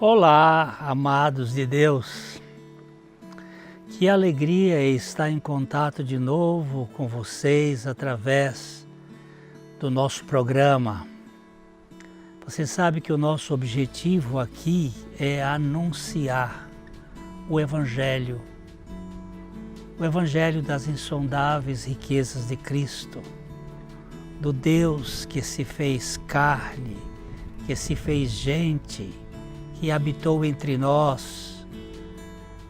Olá, amados de Deus. Que alegria estar em contato de novo com vocês através do nosso programa. Você sabe que o nosso objetivo aqui é anunciar o Evangelho das insondáveis riquezas de Cristo, do Deus que se fez carne, que se fez gente, que habitou entre nós,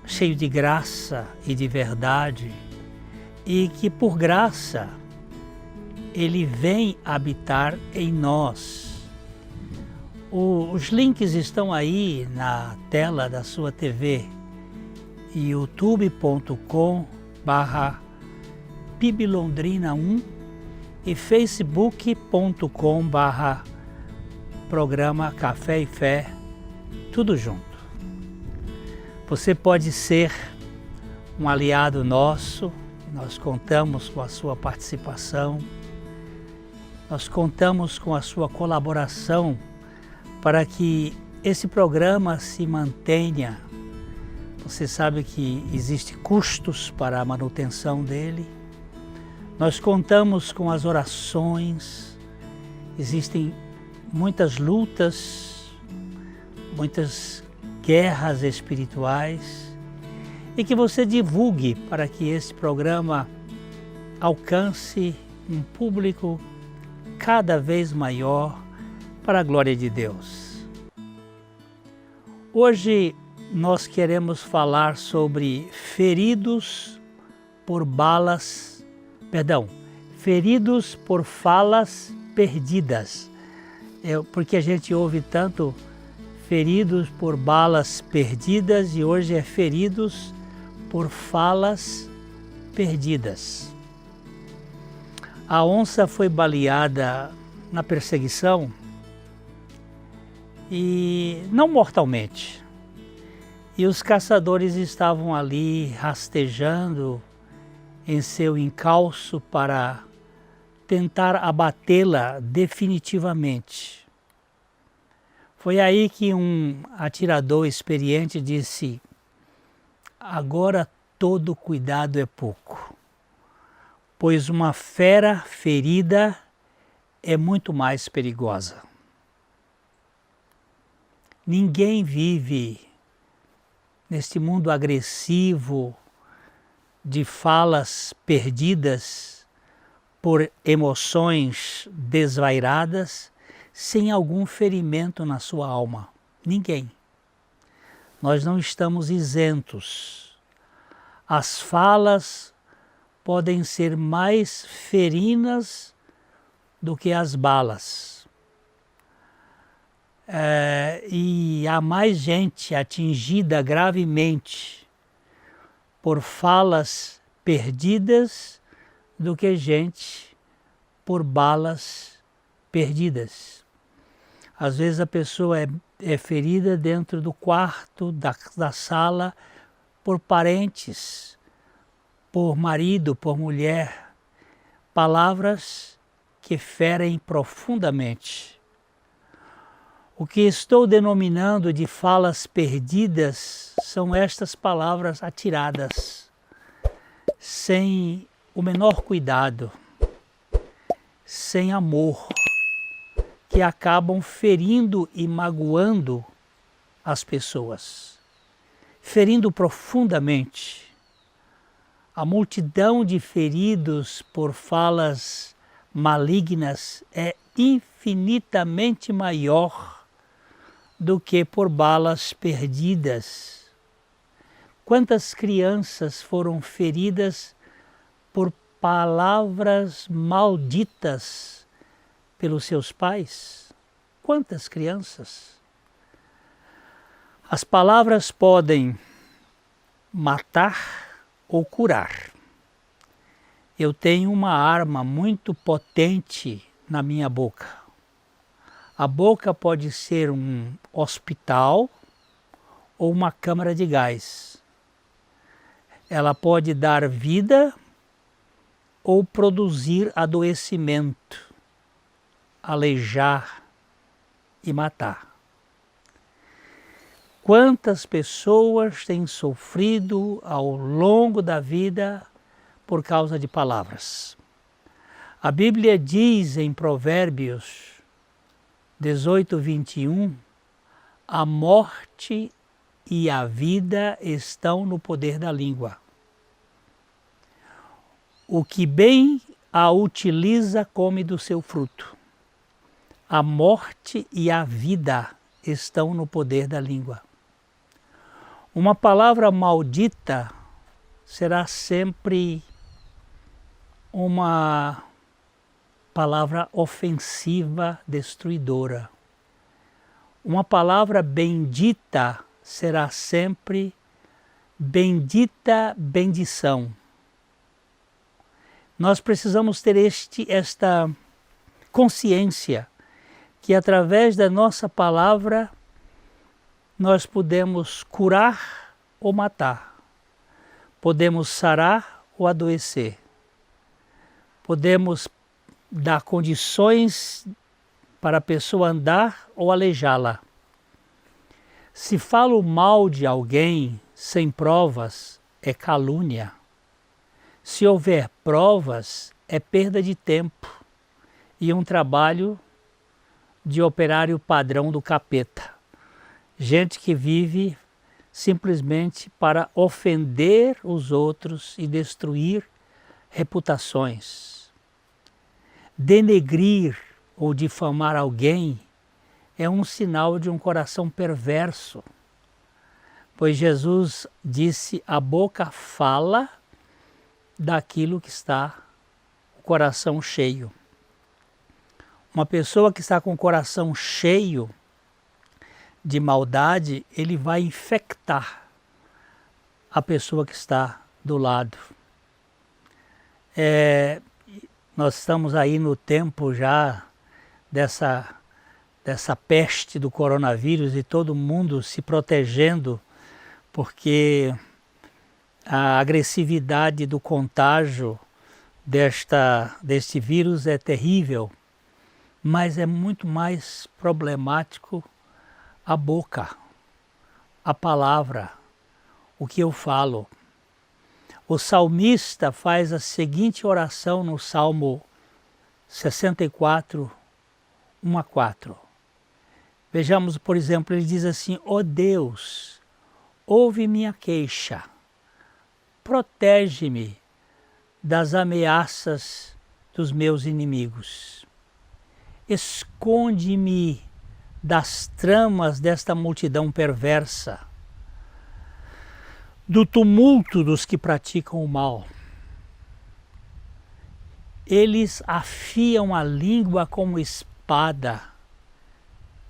cheio de graça e de verdade, e que por graça Ele vem habitar em nós. Os links estão aí na tela da sua TV, youtube.com/piblondrina1 e facebook.com/programa Café e Fé, tudo junto. Você pode ser um aliado nosso, nós contamos com a sua participação, nós contamos com a sua colaboração para que esse programa se mantenha. Você sabe que existem custos para a manutenção dele. Nós contamos com as orações, existem muitas lutas, muitas guerras espirituais, e que você divulgue para que esse programa alcance um público cada vez maior para a glória de Deus. Hoje nós queremos falar sobre feridos por falas perdidas. Porque a gente ouve tanto feridos por balas perdidas e hoje é feridos por falas perdidas. A onça foi baleada na perseguição e não mortalmente. E os caçadores estavam ali rastejando em seu encalço para tentar abatê-la definitivamente. Foi aí que um atirador experiente disse: agora todo cuidado é pouco, pois uma fera ferida é muito mais perigosa. Ninguém vive neste mundo agressivo de falas perdidas por emoções desvairadas sem algum ferimento na sua alma. Ninguém. Nós não estamos isentos. As falas podem ser mais ferinas do que as balas. E há mais gente atingida gravemente por falas perdidas do que gente por balas perdidas. Às vezes a pessoa é ferida dentro do quarto, da sala, por parentes, por marido, por mulher. Palavras que ferem profundamente. O que estou denominando de falas perdidas são estas palavras atiradas, sem o menor cuidado, sem amor, que acabam ferindo e magoando as pessoas, ferindo profundamente. A multidão de feridos por falas malignas é infinitamente maior do que por balas perdidas. Quantas crianças foram feridas por palavras malditas pelos seus pais? Quantas crianças? As palavras podem matar ou curar. Eu tenho uma arma muito potente na minha boca. A boca pode ser um hospital ou uma câmara de gás. Ela pode dar vida ou produzir adoecimento, aleijar e matar. Quantas pessoas têm sofrido ao longo da vida por causa de palavras? A Bíblia diz em Provérbios 18, 21, a morte e a vida estão no poder da língua. O que bem a utiliza come do seu fruto. A morte e a vida estão no poder da língua. Uma palavra maldita será sempre uma palavra ofensiva, destruidora. Uma palavra bendita será sempre bendita bendição. Nós precisamos ter esta consciência que através da nossa palavra nós podemos curar ou matar, podemos sarar ou adoecer, podemos dar condições para a pessoa andar ou aleijá-la. Se falo mal de alguém sem provas, é calúnia. Se houver provas, é perda de tempo e um trabalho de operário padrão do capeta. Gente que vive simplesmente para ofender os outros e destruir reputações. Denegrir ou difamar alguém é um sinal de um coração perverso, pois Jesus disse: a boca fala daquilo que está o coração cheio. Uma pessoa que está com o coração cheio de maldade, ele vai infectar a pessoa que está do lado. Nós estamos aí no tempo já dessa peste do coronavírus e todo mundo se protegendo, porque a agressividade do contágio deste vírus é terrível, mas é muito mais problemático a boca, a palavra, o que eu falo. O salmista faz a seguinte oração no Salmo 64, 1 a 4. Vejamos, por exemplo, ele diz assim: ó Deus, ouve minha queixa, protege-me das ameaças dos meus inimigos. Esconde-me das tramas desta multidão perversa, do tumulto dos que praticam o mal. Eles afiam a língua como espada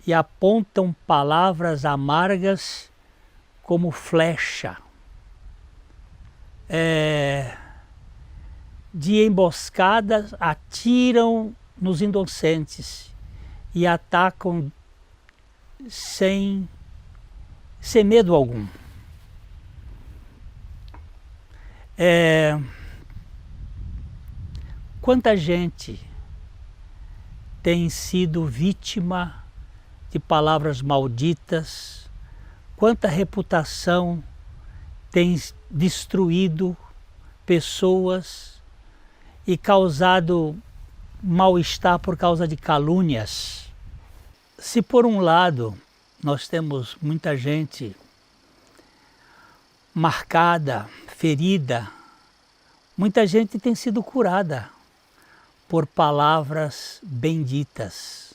e apontam palavras amargas como flecha. De emboscadas atiram nos inocentes e atacam sem medo algum. Quanta gente tem sido vítima de palavras malditas, quanta reputação tem destruído pessoas e causado mal-estar por causa de calúnias. Se por um lado nós temos muita gente marcada, ferida, muita gente tem sido curada por palavras benditas.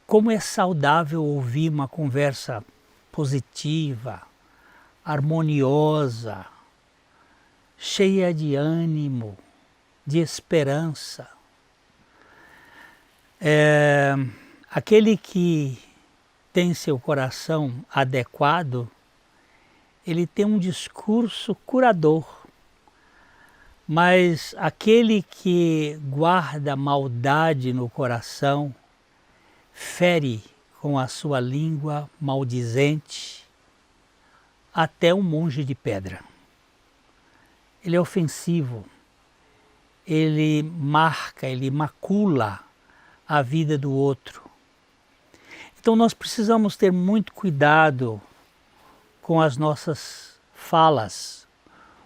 Como é saudável ouvir uma conversa positiva, harmoniosa, cheia de ânimo, de esperança. Aquele que tem seu coração adequado, ele tem um discurso curador. Mas aquele que guarda maldade no coração, fere com a sua língua maldizente até um monge de pedra. Ele é ofensivo, ele marca, ele macula a vida do outro. Então nós precisamos ter muito cuidado com as nossas falas.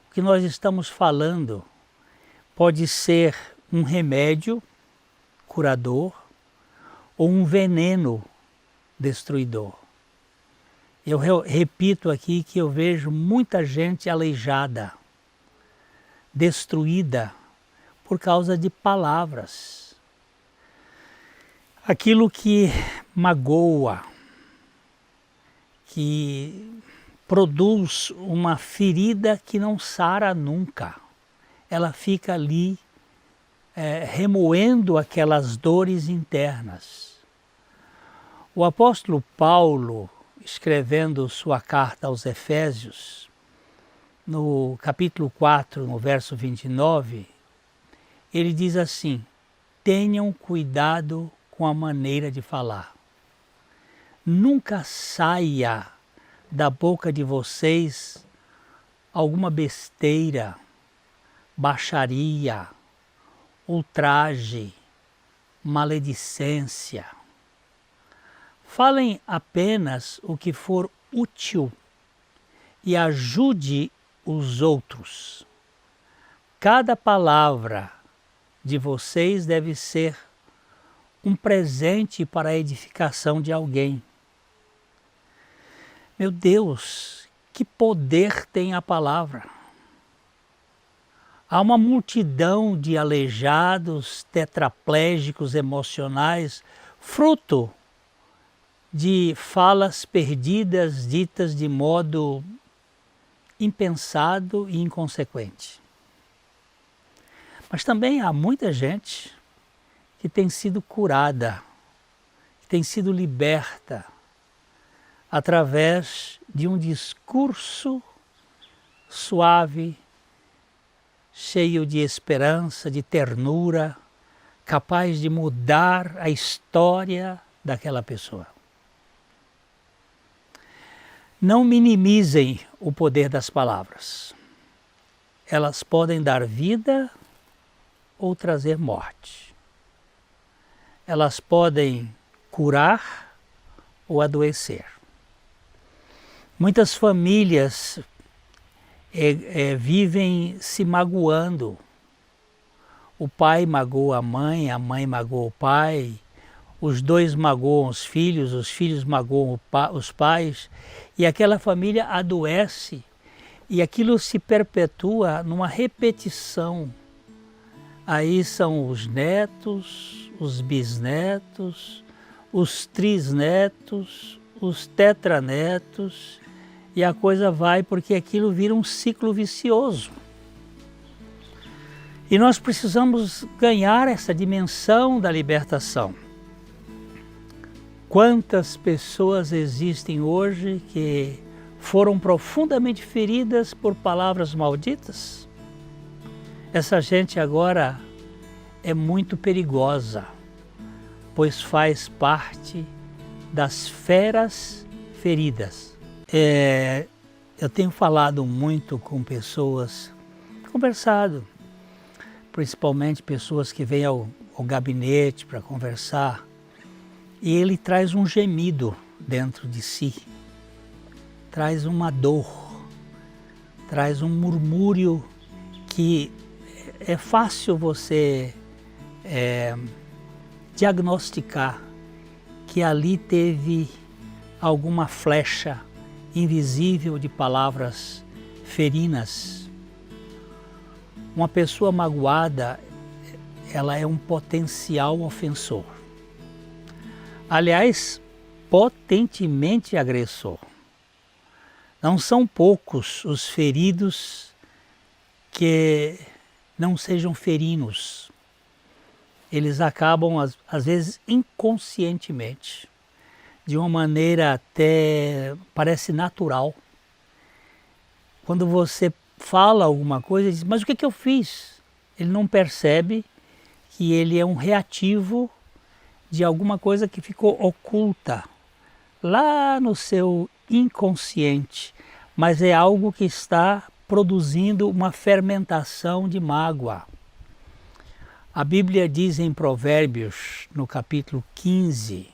O que nós estamos falando pode ser um remédio curador ou um veneno destruidor. Eu repito aqui que eu vejo muita gente aleijada, destruída por causa de palavras. Aquilo que magoa, que produz uma ferida que não sara nunca. Ela fica ali remoendo aquelas dores internas. O apóstolo Paulo, escrevendo sua carta aos Efésios, no capítulo 4, no verso 29, ele diz assim: tenham cuidado com a maneira de falar. Nunca saia da boca de vocês alguma besteira, baixaria, ultraje, maledicência. Falem apenas o que for útil e ajude os outros. Cada palavra de vocês deve ser um presente para a edificação de alguém. Meu Deus, que poder tem a palavra! Há uma multidão de aleijados, tetraplégicos emocionais, fruto de falas perdidas, ditas de modo impensado e inconsequente. Mas também há muita gente que tem sido curada, que tem sido liberta através de um discurso suave, cheio de esperança, de ternura, capaz de mudar a história daquela pessoa. Não minimizem o poder das palavras. Elas podem dar vida ou trazer morte. Elas podem curar ou adoecer. Muitas famílias vivem se magoando. O pai magoa a mãe magoa o pai, os dois magoam os filhos magoam os pais, e aquela família adoece, e aquilo se perpetua numa repetição. Aí são os netos, os bisnetos, os trisnetos, os tetranetos, e a coisa vai porque aquilo vira um ciclo vicioso. E nós precisamos ganhar essa dimensão da libertação. Quantas pessoas existem hoje que foram profundamente feridas por palavras malditas? Essa gente agora é muito perigosa, pois faz parte das feras feridas. Eu tenho falado muito com pessoas, conversado, principalmente pessoas que vêm ao gabinete para conversar, e ele traz um gemido dentro de si, traz uma dor, traz um murmúrio que é fácil você diagnosticar que ali teve alguma flecha invisível de palavras ferinas. Uma pessoa magoada, ela é um potencial ofensor. Aliás, potentemente agressor. Não são poucos os feridos que não sejam ferinos. Eles acabam, às vezes, inconscientemente, de uma maneira até parece natural. Quando você fala alguma coisa, ele diz, mas o que eu fiz? Ele não percebe que ele é um reativo de alguma coisa que ficou oculta lá no seu inconsciente, mas é algo que está produzindo uma fermentação de mágoa. A Bíblia diz em Provérbios, no capítulo 15,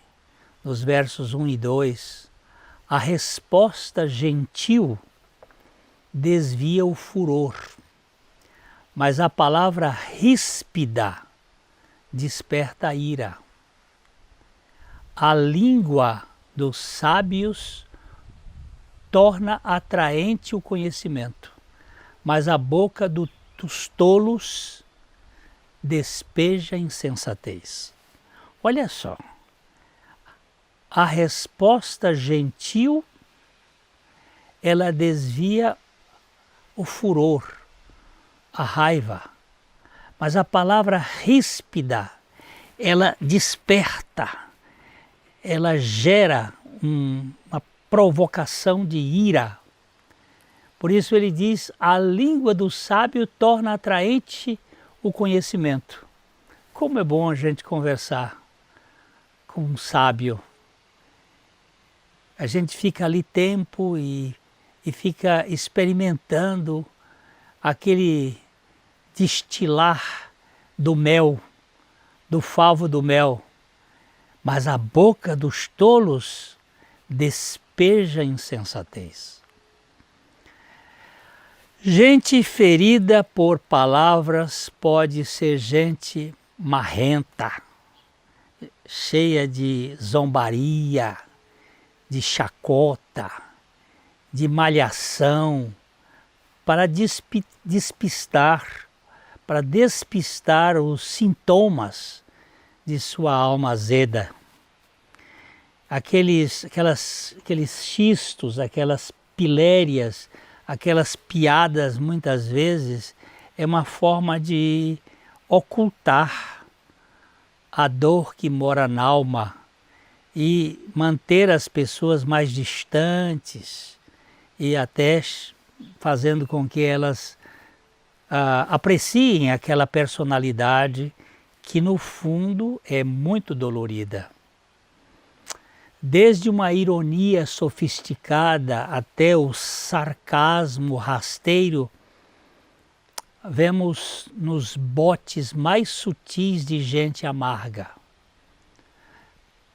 nos versos 1 e 2, a resposta gentil desvia o furor, mas a palavra ríspida desperta a ira. A língua dos sábios torna atraente o conhecimento, mas a boca dos tolos despeja insensatez. Olha só, a resposta gentil, ela desvia o furor, a raiva, mas a palavra ríspida, ela desperta, ela gera uma provocação de ira. Por isso ele diz, a língua do sábio torna atraente o conhecimento. Como é bom a gente conversar com um sábio. A gente fica ali tempo e fica experimentando aquele destilar do mel, do favo do mel. Mas a boca dos tolos despeja insensatez. Gente ferida por palavras pode ser gente marrenta, cheia de zombaria, de chacota, de malhação, para despistar os sintomas de sua alma azeda. Aqueles xistos, aquelas pilérias, aquelas piadas, muitas vezes, é uma forma de ocultar a dor que mora na alma e manter as pessoas mais distantes e até fazendo com que elas apreciem aquela personalidade que no fundo é muito dolorida. Desde uma ironia sofisticada até o sarcasmo rasteiro, vemos nos botes mais sutis de gente amarga,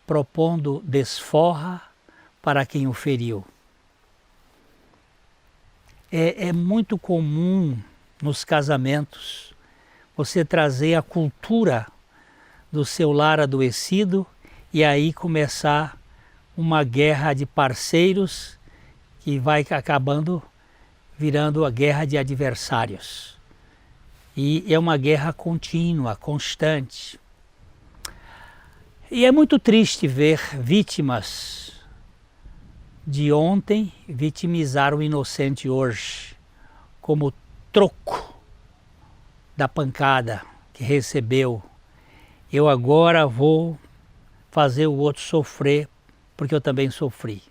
propondo desforra para quem o feriu. É muito comum nos casamentos você trazer a cultura do seu lar adoecido e aí começar uma guerra de parceiros que vai acabando virando a guerra de adversários. E é uma guerra contínua, constante. E é muito triste ver vítimas de ontem vitimizar o inocente hoje, como troco da pancada que recebeu. Eu agora vou fazer o outro sofrer porque eu também sofri.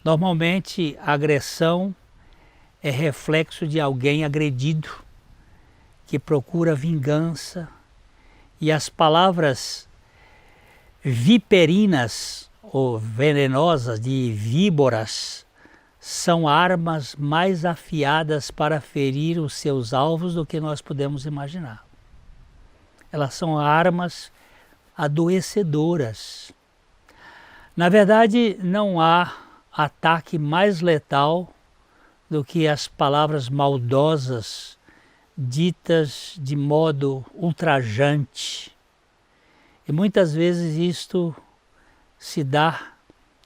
Normalmente a agressão é reflexo de alguém agredido que procura vingança e as palavras viperinas ou venenosas de víboras são armas mais afiadas para ferir os seus alvos do que nós podemos imaginar. Elas são armas adoecedoras. Na verdade, não há ataque mais letal do que as palavras maldosas ditas de modo ultrajante. E muitas vezes isto se dá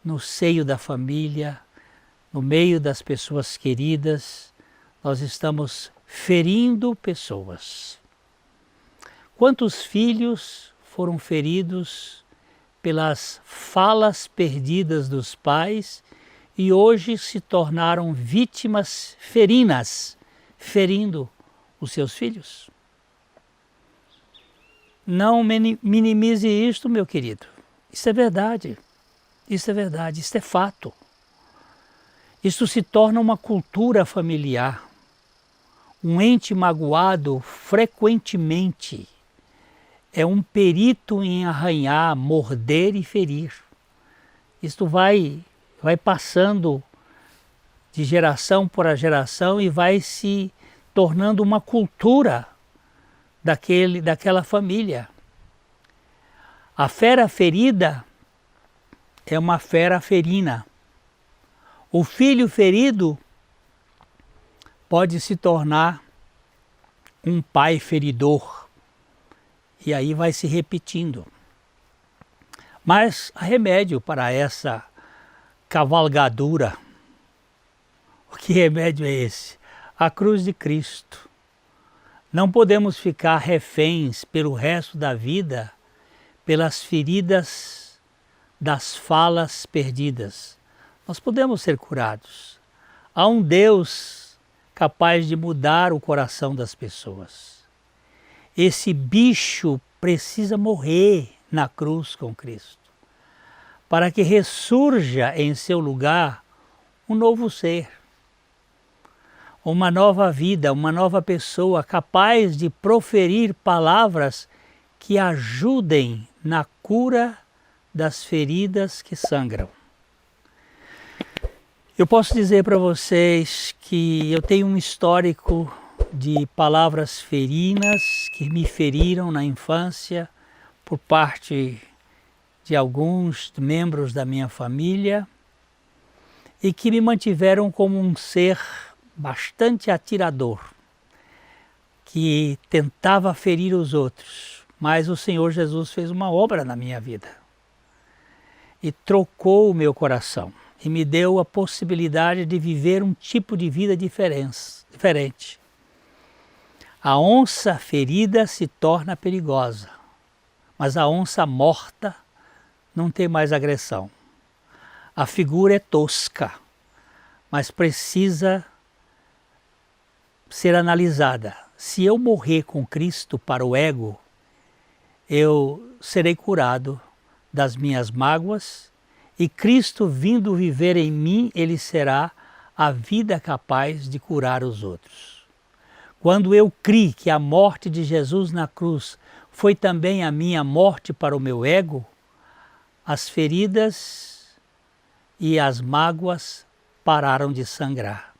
no seio da família, no meio das pessoas queridas. Nós estamos ferindo pessoas. Quantos filhos foram feridos pelas falas perdidas dos pais e hoje se tornaram vítimas ferinas, ferindo os seus filhos? Não minimize isto, meu querido. Isso é verdade. Isso é verdade. Isso é fato. Isso se torna uma cultura familiar. Um ente magoado frequentemente é um perito em arranhar, morder e ferir. Isto vai passando de geração por geração e vai se tornando uma cultura daquela família. A fera ferida é uma fera ferina. O filho ferido pode se tornar um pai feridor. E aí vai se repetindo. Mas há remédio para essa cavalgadura. O que remédio é esse? A cruz de Cristo. Não podemos ficar reféns pelo resto da vida pelas feridas das falas perdidas. Nós podemos ser curados. Há um Deus capaz de mudar o coração das pessoas. Esse bicho precisa morrer na cruz com Cristo, para que ressurja em seu lugar um novo ser, uma nova vida, uma nova pessoa capaz de proferir palavras que ajudem na cura das feridas que sangram. Eu posso dizer para vocês que eu tenho um histórico de palavras ferinas que me feriram na infância por parte de alguns membros da minha família e que me mantiveram como um ser bastante atirador, que tentava ferir os outros, mas o Senhor Jesus fez uma obra na minha vida e trocou o meu coração e me deu a possibilidade de viver um tipo de vida diferente. A onça ferida se torna perigosa, mas a onça morta não tem mais agressão. A figura é tosca, mas precisa ser analisada. Se eu morrer com Cristo para o ego, eu serei curado das minhas mágoas e Cristo vindo viver em mim, ele será a vida capaz de curar os outros. Quando eu criei que a morte de Jesus na cruz foi também a minha morte para o meu ego, as feridas e as mágoas pararam de sangrar.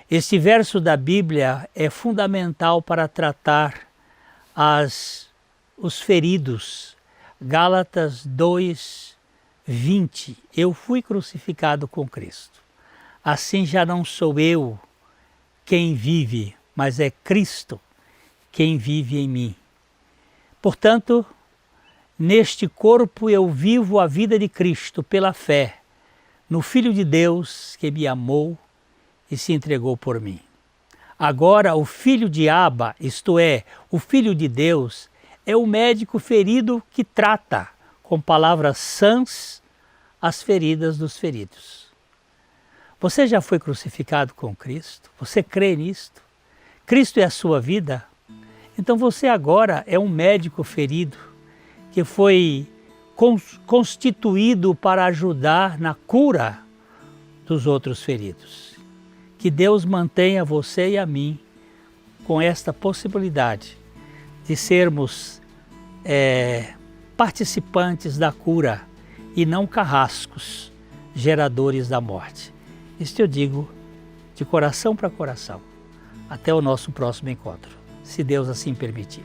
Este verso da Bíblia é fundamental para tratar os feridos. Gálatas 2:20. Eu fui crucificado com Cristo. Assim já não sou eu quem vive, mas é Cristo quem vive em mim. Portanto, neste corpo eu vivo a vida de Cristo pela fé, no Filho de Deus que me amou e se entregou por mim. Agora o filho de Abba, isto é, o Filho de Deus, é o médico ferido que trata com palavras sãs as feridas dos feridos. Você já foi crucificado com Cristo? Você crê nisto? Cristo é a sua vida? Então você agora é um médico ferido que foi constituído para ajudar na cura dos outros feridos. Que Deus mantenha você e a mim com esta possibilidade de sermos participantes da cura e não carrascos, geradores da morte. Isto eu digo de coração para coração. Até o nosso próximo encontro, se Deus assim permitir.